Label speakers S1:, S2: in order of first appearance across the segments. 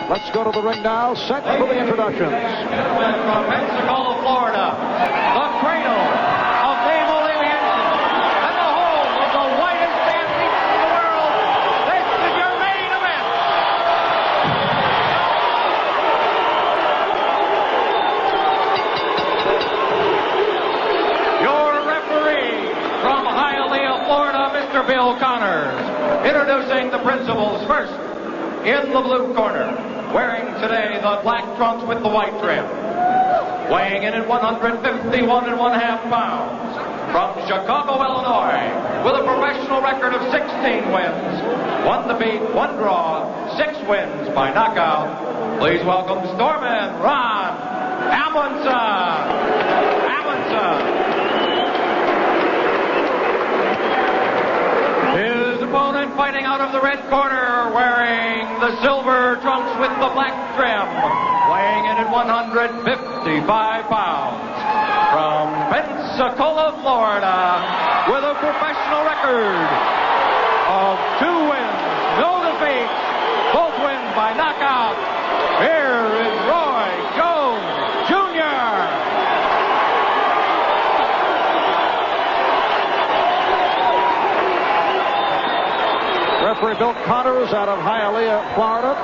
S1: Let's go to the ring now. Set for the introductions.
S2: Gentlemen from Pensacola, Florida, the cradle of naval aviation and the home of the whitest athletes in the world. This is your main event. Your referee from Hialeah, Florida, Mr. Bill Connors. Introducing the principals first. In the blue corner, wearing today the black trunks with the white trim. Weighing in at 151.5 pounds. From Chicago, Illinois, with a professional record of 16 wins. 1 defeat, 1 draw, 6 wins by knockout. Please welcome Stormin Ron Amundsen. His opponent fighting out of the red corner, wearing the silver trunks with the black trim, weighing in at 155 pounds. From Pensacola, Florida, with a professional record of 2 wins, no defeats, both wins by knockout. Here is Roy Jones Jr.
S1: Referee Bill Connors out of Hialeah, Florida,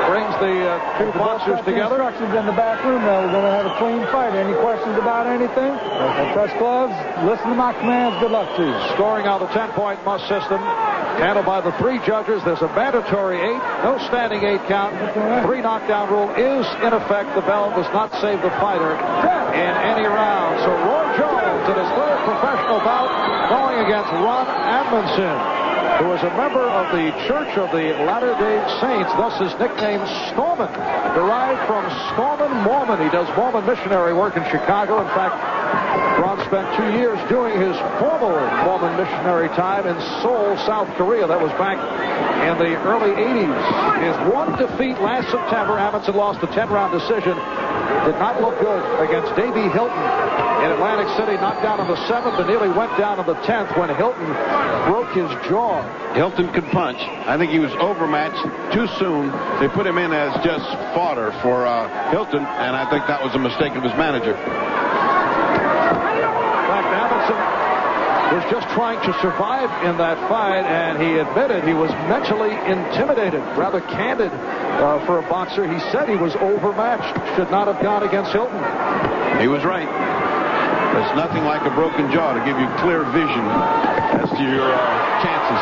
S1: brings the two boxers together.
S3: Instructions in the back room now. We're going to have a clean fight. Any questions about anything? Touch gloves. Listen to my commands. Good luck to you.
S1: Scoring on the 10-point must system, handled by the 3 judges. There's a mandatory 8, no standing 8 count. 3 knockdown rule is in effect. The bell does not save the fighter in any round. So Roy Jones in his 3rd professional bout, going against Ron Amundsen, who is a member of the Church of the Latter-day Saints, thus his nickname Stormin, derived from Stormin Mormon. He does Mormon missionary work in Chicago. In fact, Ron spent 2 years doing his formal Mormon missionary time in Seoul, South Korea. That was back in the early 80s. His 1 defeat last September, Amundsen lost a 10-round decision. Did not look good against Davey Hilton in Atlantic City, knocked down on the 7th and nearly went down on the 10th when Hilton broke his jaw.
S4: Hilton could punch. I think he was overmatched too soon. They put him in as just fodder for Hilton, and I think that was a mistake of his manager.
S1: In fact, Amundsen was just trying to survive in that fight, and he admitted he was mentally intimidated, rather candid for a boxer. He said he was overmatched, should not have gone against Hilton.
S4: He was right. There's nothing like a broken jaw to give you clear vision as to your chances.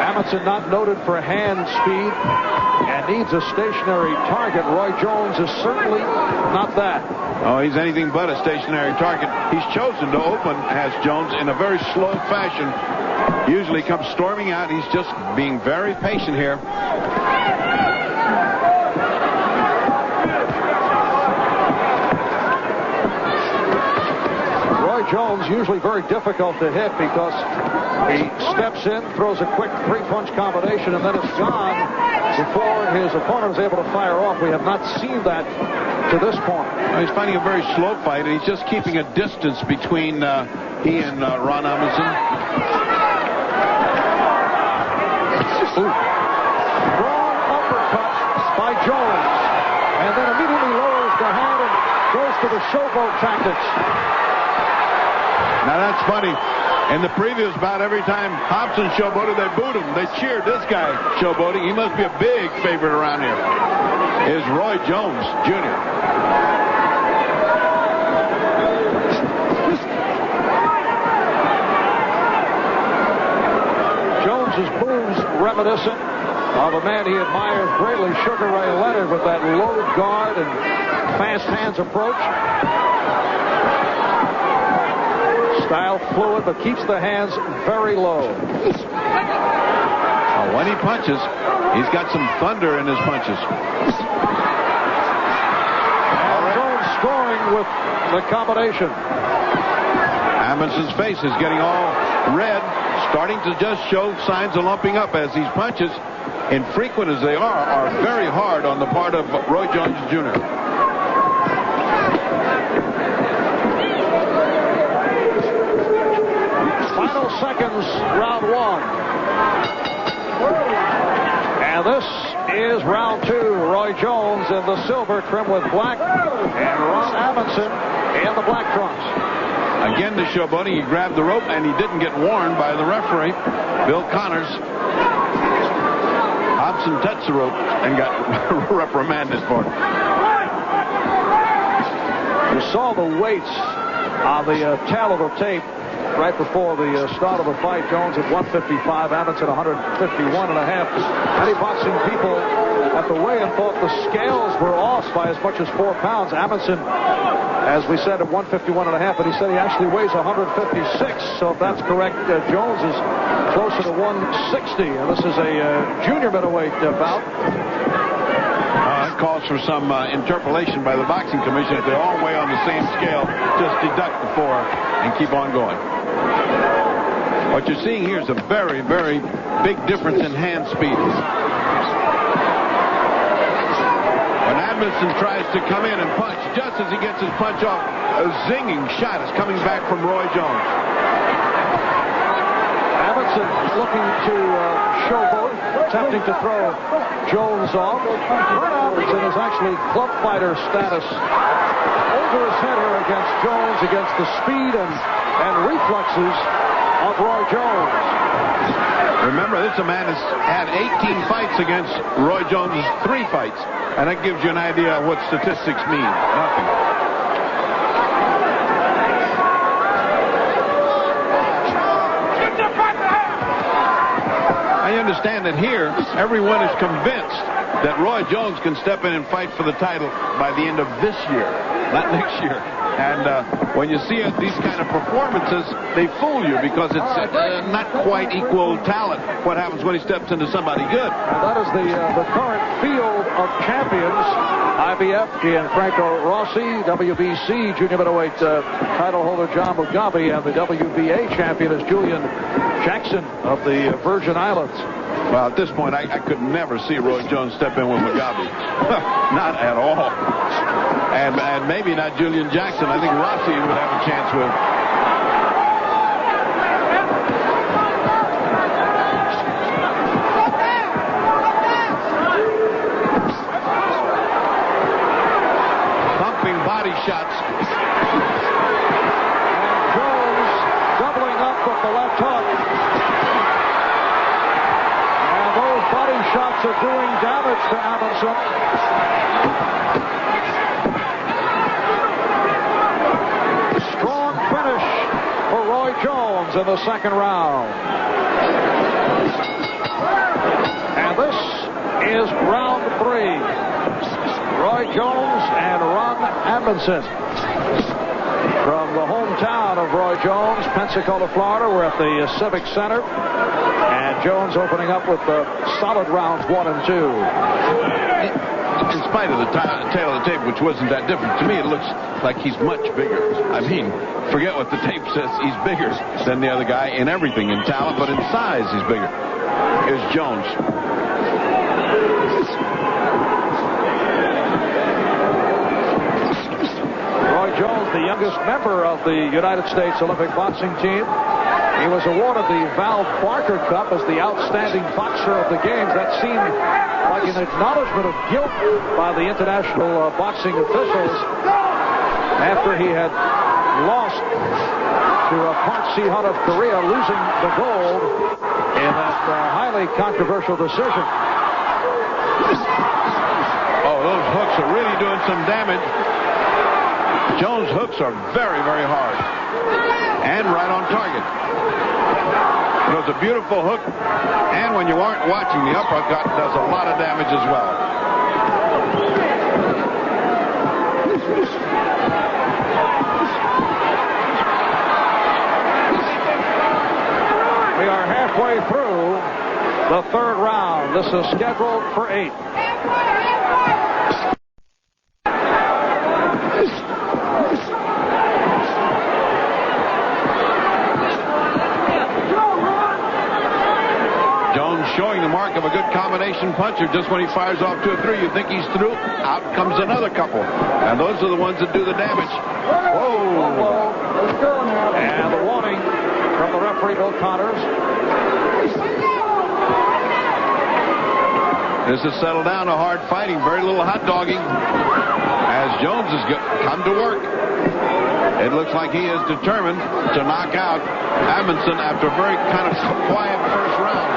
S4: Amundsen not noted for hand speed and needs a stationary target. Roy Jones is certainly not that. Oh, he's anything but a stationary target. He's chosen to open, as Jones, in a very slow fashion. Usually comes storming out. He's just being very patient here. Jones usually very difficult to hit because he steps in, throws a quick 3-punch combination, and then it's gone before his opponent is able to fire off. We have not seen that to this point. He's fighting a very slow fight, and he's just keeping a distance between he and Ron Amundsen. Strong uppercut by Jones, and then immediately lowers the hand and goes to the showboat tactics. Now that's funny. In the previous bout, every time Hobson showboated, they booed him. They cheered this guy showboating. He must be a big favorite around here. Is Roy Jones Jr. Jones's moves reminiscent of a man he admires greatly, Sugar Ray Leonard, with that low guard and fast hands approach. Style fluid, but keeps the hands very low. When he punches, he's got some thunder in his punches. And Jones scoring with the combination. Amundsen's face is getting all red, starting to just show signs of lumping up as these punches, infrequent as they are very hard on the part of Roy Jones Jr. Final seconds, round 1.
S1: this is round 2. Roy Jones in the silver trim with black, and Ron Amundsen in the black trunks.
S4: Again, the showboating. He grabbed the rope, and he didn't get warned by the referee, Bill Connors. Hobson touched the rope and got reprimanded for it.
S1: You saw the weights on the tail of the tape right before the start of the fight. Jones at 155, Amundsen 151.5. Many boxing people at the weigh-in thought the scales were off by as much as 4 pounds. Amundsen, as we said, at 151.5, but he said he actually weighs 156. So if that's correct, Jones is closer to 160, and this is a junior middleweight bout.
S4: It calls for some interpolation by the boxing commission. If they all weigh on the same scale, just deduct the 4 and keep on going. What you're seeing here is a very, very big difference in hand speed. When Amundsen tries to come in and punch, just as he gets his punch off, a zinging shot is coming back from Roy Jones.
S1: Amundsen looking to showboat, attempting to throw Jones off. Ron Amundsen is actually club fighter status over his head here against Jones, against the speed and reflexes of Roy Jones.
S4: Remember, this man has had 18 fights against Roy Jones' 3 fights, and that gives you an idea of what statistics mean. Nothing. I understand that here, everyone is convinced that Roy Jones can step in and fight for the title by the end of this year, not next year. And when you see these kind of performances, they fool you because it's not quite equal talent. What happens when he steps into somebody good?
S1: And that is the current field of champions. IBF, Gianfranco Rossi, WBC junior middleweight title holder John Mugabe, and the WBA champion is Julian Jackson of the Virgin Islands.
S4: Well, at this point, I could never see Roy Jones step in with Mugabe. Not at all. And maybe not Julian Jackson. I think Rossi would have a chance with. Thumping body shots.
S1: And Jones doubling up with the left hook. And those body shots are doing damage to Amundsen. Jones in the second round. And this is round 3. Roy Jones and Ron Amundsen. From the hometown of Roy Jones, Peninsula, Florida, we're at the Civic Center. And Jones opening up with the solid rounds 1 and 2.
S4: In spite of the tail of the tape, which wasn't that different, to me it looks like he's much bigger. I mean, forget what the tape says. He's bigger than the other guy in everything, in talent, but in size he's bigger. Here's Jones.
S1: Roy Jones, the youngest member of the United States Olympic boxing team. He was awarded the Val Barker Cup as the outstanding boxer of the games. That seemed like an acknowledgement of guilt by the international boxing officials after he had lost to Park Si-hun of Korea, losing the gold in that highly controversial decision.
S4: Oh, those hooks are really doing some damage. Jones' hooks are very, very hard and right on target. It was a beautiful hook, and when you aren't watching, the uppercut does a lot of damage as well.
S1: We are halfway through the 3rd round. This is scheduled for 8.
S4: Showing the mark of a good combination puncher. Just when he fires off 2 or 3, you think he's through. Out comes another couple. And those are the ones that do the damage. Whoa!
S1: And the warning from the referee, Bill Connors.
S4: This has settled down to hard fighting, very little hot dogging, as Jones has come to work. It looks like he is determined to knock out Amundsen after a very kind of quiet first round.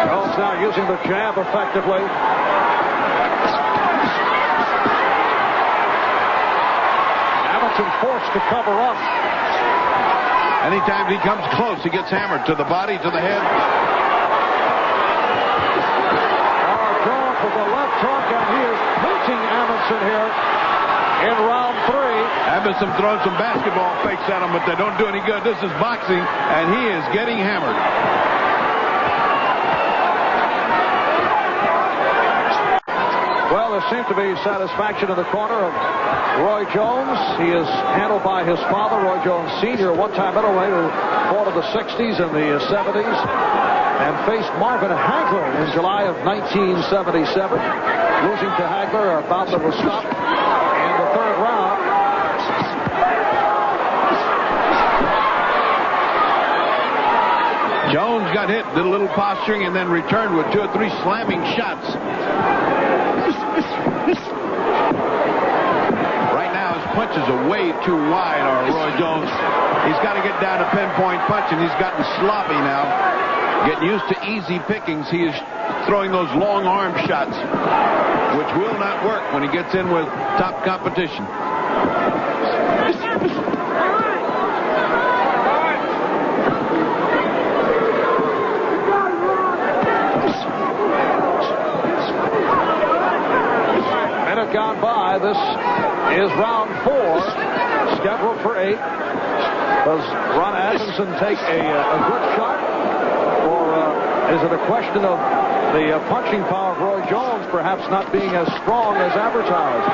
S1: Jones now using the jab effectively. Amundsen forced to cover up.
S4: Anytime he comes close, he gets hammered to the body, to the head.
S1: Jones with the left hook, and he is pinching Amundsen here in round 3.
S4: Amundsen throwing some basketball fakes at him, but they don't do any good. This is boxing, and he is getting hammered.
S1: Well, there seems to be satisfaction in the corner of Roy Jones. He is handled by his father, Roy Jones Sr., one-time middleweight who fought in the 60s and the 70s and faced Marvin Hagler in July of 1977. Losing to Hagler, a bout that was stopped in the 3rd round.
S4: Jones got hit, did a little posturing, and then returned with 2 or 3 slamming shots. Right now, his punches are way too wide, Roy Jones. He's got to get down to pinpoint punching. He's gotten sloppy now. Getting used to easy pickings. He is throwing those long arm shots, which will not work when he gets in with top competition.
S1: Minute gone by. This is round 4, scheduled for 8. Does Ron Amundsen take a good shot? Is it a question of the punching power of Roy Jones perhaps not being as strong as advertised?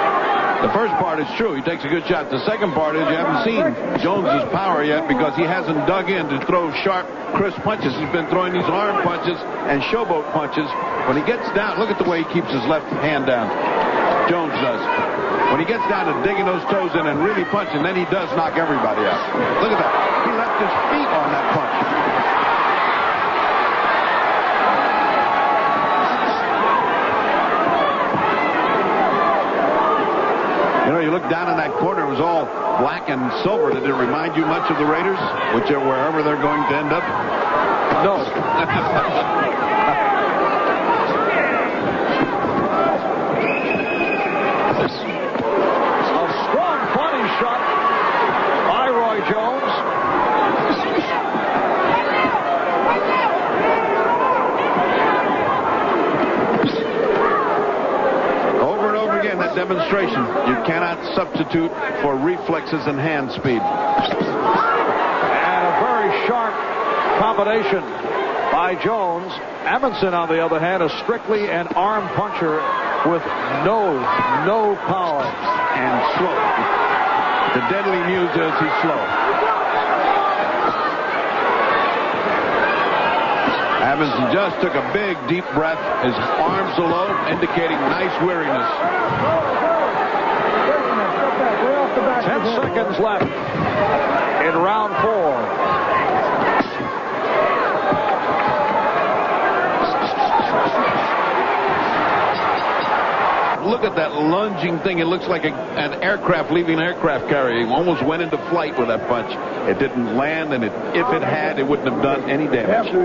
S4: The first part is true. He takes a good shot. The second part is you haven't seen Jones's power yet because he hasn't dug in to throw sharp, crisp punches. He's been throwing these arm punches and showboat punches. When he gets down, look at the way he keeps his left hand down. Jones does. When he gets down to digging those toes in and really punching, then he does knock everybody out. Look at that. He left his feet on that punch. You know, you look down in that corner, it was all black and silver. Did it remind you much of the Raiders, wherever they're going to end up?
S1: No. A strong body shot by Roy Jones.
S4: That demonstration, you cannot substitute for reflexes and hand speed.
S1: And a very sharp combination by Jones. Amundsen, on the other hand, is strictly an arm puncher with no power.
S4: And slow. The deadly news is he's slow. Amundsen just took a big, deep breath. His arms are low, indicating nice weariness.
S1: 10 seconds left in round 4.
S4: Look at that lunging thing. It looks like an aircraft leaving an aircraft carrier. He almost went into flight with that punch. It didn't land, and if it had, it wouldn't have done any damage.
S5: You have to,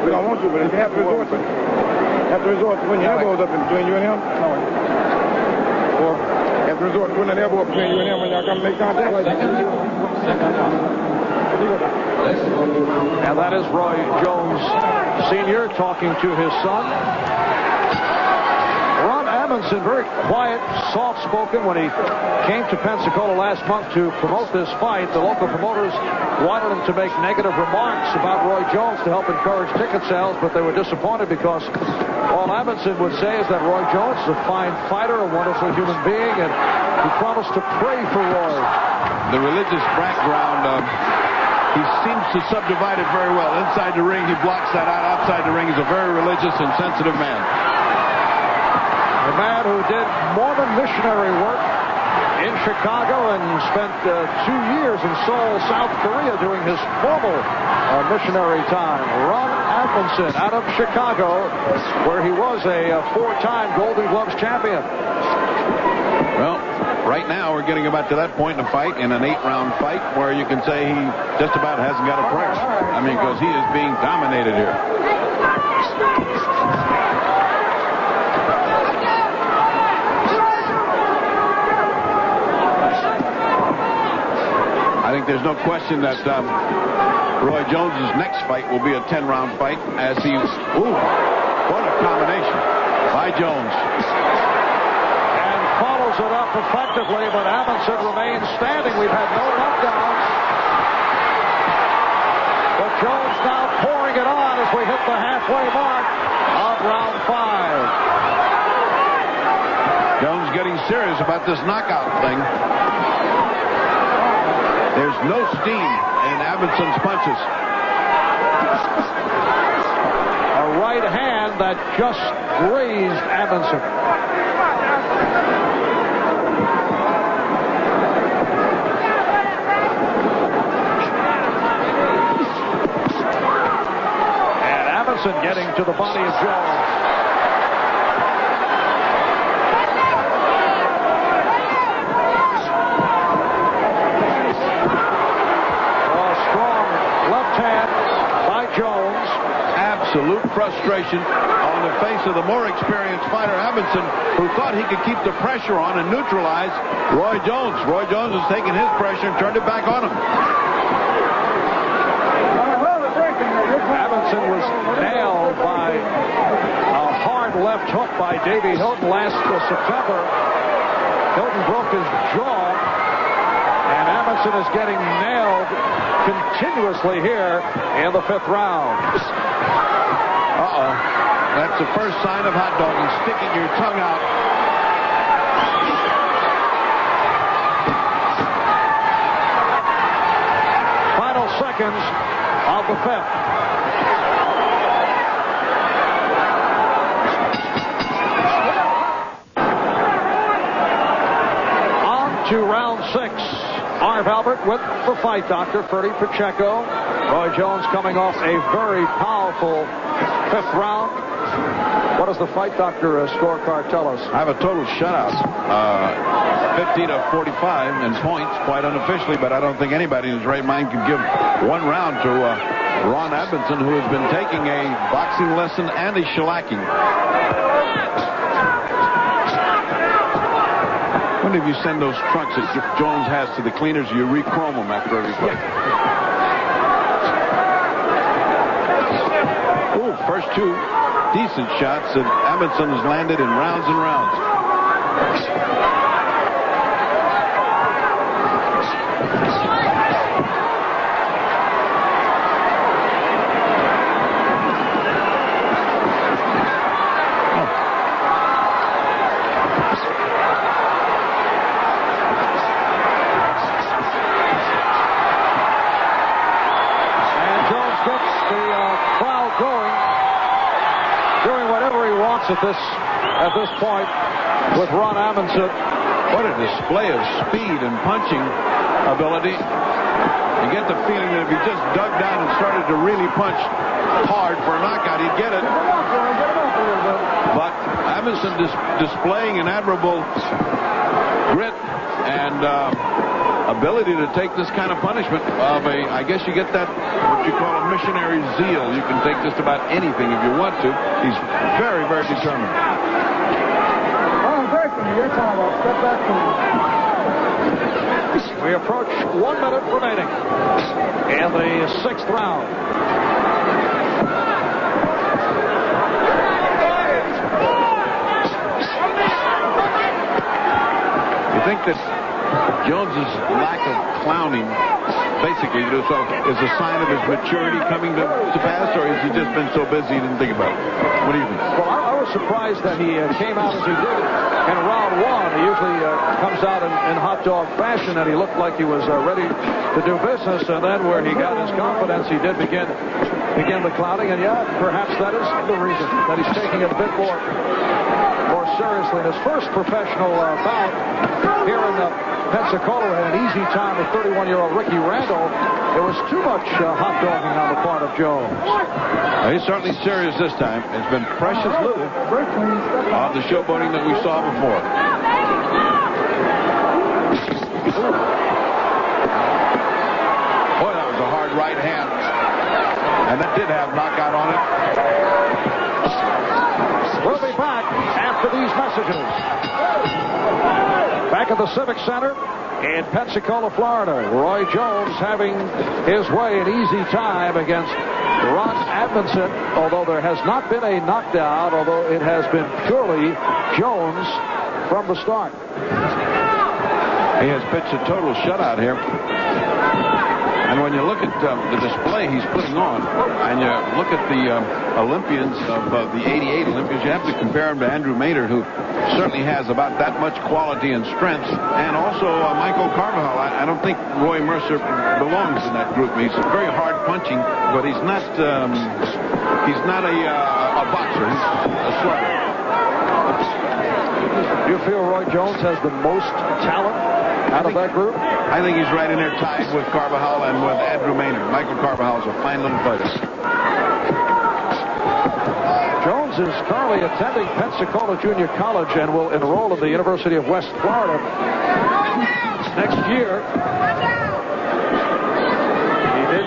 S5: we don't want to, but if you have to resort to it. You have to resort to when your elbow's up in between you and him. Or you have to resort to putting an elbow up between you and him when y'all come to make contact like that.
S1: And that is Roy Jones Sr. talking to his son. Ron Amundsen, very quiet, soft-spoken. When he came to Pensacola last month to promote this fight, the local promoters wanted him to make negative remarks about Roy Jones to help encourage ticket sales, but they were disappointed because all Amundsen would say is that Roy Jones is a fine fighter, a wonderful human being, and he promised to pray for Roy.
S4: The religious background, he seems to subdivide it very well. Inside the ring, he blocks that out. Outside the ring, he's a very religious and sensitive man.
S1: A man who did Mormon missionary work in Chicago and spent 2 years in Seoul, South Korea, doing his formal missionary time. Ron Amundsen out of Chicago, where he was a 4-time Golden Gloves champion.
S4: Well, right now we're getting about to that point in the fight, in an 8-round fight, where you can say he just about hasn't got a prayer. I mean, because he is being dominated here. I think there's no question that Roy Jones's next fight will be a 10-round fight as he... Ooh, what a combination by Jones.
S1: And follows it up effectively, but Amundsen remains standing. We've had no knockdowns. But Jones now pouring it on as we hit the halfway mark of round 5.
S4: Jones getting serious about this knockout thing. There's no steam in Amundsen's punches.
S1: A right hand that just grazed Amundsen. And Amundsen getting to the body of Jones.
S4: Jones. Absolute frustration on the face of the more experienced fighter, Amundsen, who thought he could keep the pressure on and neutralize Roy Jones. Roy Jones has taken his pressure and turned it back on him.
S1: Amundsen was nailed by a hard left hook by Davey Hilton last September. Hilton broke his jaw, and Amundsen is getting nailed continuously here in the 5th round.
S4: Uh-oh. That's the first sign of hot dogging, sticking your tongue out.
S1: Final seconds of the 5th. On to round 6. Marv Albert with the fight doctor, Freddie Pacheco. Roy Jones coming off a very powerful 5th round. What does the fight doctor scorecard tell us?
S4: I have a total shutout. 50-45 in points, quite unofficially, but I don't think anybody in his right mind can give one round to Ron Amundsen, who has been taking a boxing lesson and a shellacking. When did you send those trunks that Jones has to the cleaners? You re-chrome them after every fight. Ooh, first 2 decent shots that Amundsen has landed in rounds and rounds.
S1: At this point with Ron Amundsen.
S4: What a display of speed and punching ability. You get the feeling that if he just dug down and started to really punch hard for a knockout, he'd get it. But Amundsen displaying an admirable grit and ability to take this kind of punishment of I guess you get that, what you call a missionary zeal. You can take just about anything if you want to. He's very, very determined.
S1: We approach 1 minute remaining in the 6th round.
S4: You think that Jones's lack of clowning, basically, is a sign of his maturity coming to pass, or has he just been so busy he didn't think about it? What do you think?
S1: Well, I was surprised that he came out as he did in round 1. He usually comes out in hot dog fashion, and he looked like he was ready to do business. And then where he got his confidence, he did begin the clowning. And yeah, perhaps that is the reason that he's taking it a bit more more seriously. In his first professional bout here in Pensacola, had an easy time with 31-year-old Ricky Randall. There was too much hot dogging on the part of Jones.
S4: He's certainly serious this time. It's been precious little of the showboating that we saw before. Boy, that was a hard right hand. And that did have knockout on it.
S1: We'll be back after these messages. Back at the Civic Center in Pensacola, Florida. Roy Jones having his way, an easy time against Ron Amundsen, although there has not been a knockdown, although it has been purely Jones from the start.
S4: He has pitched a total shutout here. And when you look at the display he's putting on, and you look at the Olympians of the '88 Olympians, you have to compare him to Andrew Maynard, who certainly has about that much quality and strength, and also Michael Carvajal. I don't think Roy Mercer belongs in that group. He's very hard punching, but he's not a boxer. He's a slugger.
S1: Do you feel Roy Jones has the most talent out of that group?
S4: I think he's right in there tied with Carvajal and with Andrew Maynard. Michael Carvajal's a fine little fighter.
S1: Jones is currently attending Pensacola Junior College and will enroll in the University of West Florida next year. He did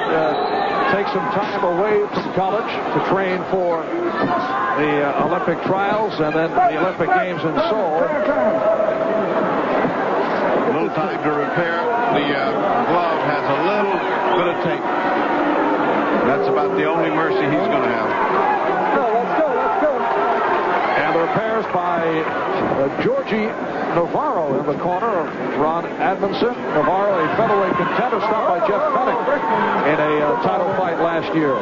S1: take some time away from college to train for the Olympic trials and then the Olympic Games in Seoul.
S4: A little time to repair. The glove has a little bit of tape. That's about the only mercy he's going to have.
S3: Let's go.
S1: And the repairs by Georgie Navarro in the corner of Ron Amundsen. Navarro, a featherweight contender, stopped by Jeff Fennick in a title fight last year.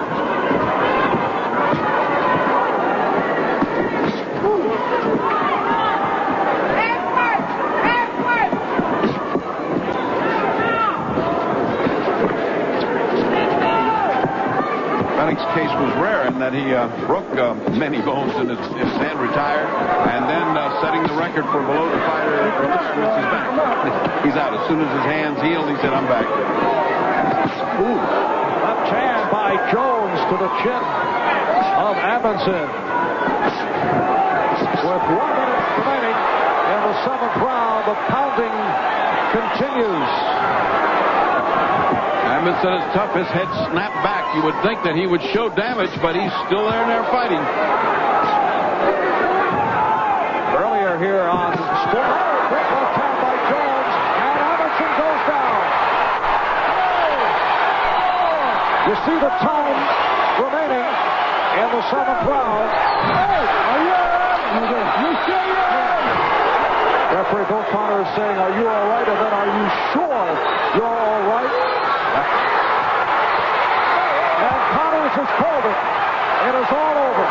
S4: Fennick's case was rare in that he broke many bones in his hand, retired, and then setting the record for below the fighter resistance is back. He's out. As soon as his hands healed, he said, I'm back.
S1: Ooh. Left hand by Jones to the chin of Amundsen. With 1 minute remaining in the 7th round, the pounding continues.
S4: Amundsen is tough. His head snapped back. You would think that he would show damage, but he's still there and there fighting.
S1: Earlier here on Sport, quick left hand by Jones, and Amundsen goes down. You see the time remaining in the 7th round. Referee Bill Connor is saying, are you all right? And then, are you sure you're all right? And Connors has called it. It is all over.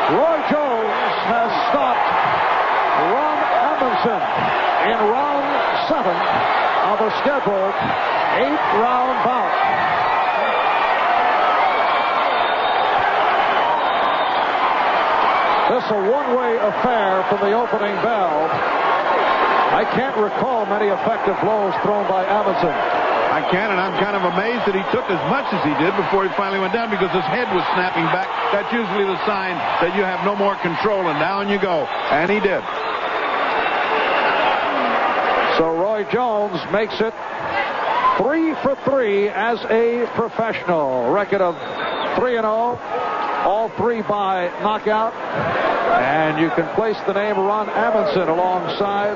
S1: Roy Jones has stopped Ron Amundsen in round 7 of a scheduled 8-round bout. This is a one-way affair from the opening bell. I can't recall many effective blows thrown by Amundsen.
S4: I can, and I'm kind of amazed that he took as much as he did before he finally went down, because his head was snapping back. That's usually the sign that you have no more control, and down you go. And he did.
S1: So Roy Jones makes it 3 for 3 as a professional. Record of 3-0, all 3 by knockout. And you can place the name Ron Amundsen alongside